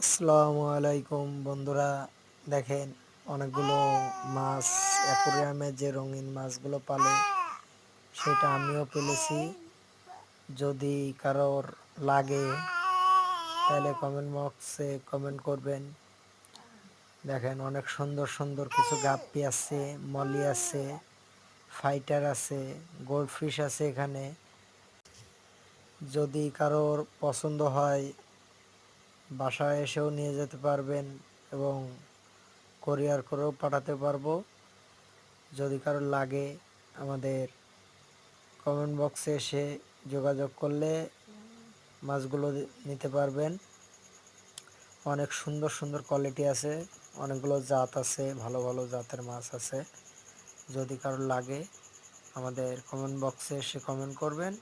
আসসালামু আলাইকুম বন্ধুরা, দেখেন অনেকগুলো মাছ অ্যাকুরিয়ামে যে রঙিন মাছগুলো পালে সেটা আমিও পেলেছি। যদি কারোর লাগে তাহলে কমেন্ট বক্সে কমেন্ট করবেন। দেখেন অনেক সুন্দর সুন্দর কিছু গাপ্পি আছে, মলি আছে, ফাইটার আছে, গোল্ডফিশ আছে। এখানে যদি কারোর পছন্দ হয় বাসায় এসেও নিয়ে যেতে পারবেন এবং কোরিয়ার করেও পাঠাতে পারবো। যদি কারো লাগে আমাদের কমেন্ট বক্সে এসে যোগাযোগ করলে মাছগুলো নিতে পারবেন। অনেক সুন্দর সুন্দর কোয়ালিটি আছে, অনেকগুলো জাত আছে, ভালো ভালো জাতের মাছ আছে। যদি কারো লাগে আমাদের কমেন্ট বক্সে এসে কমেন্ট করবেন।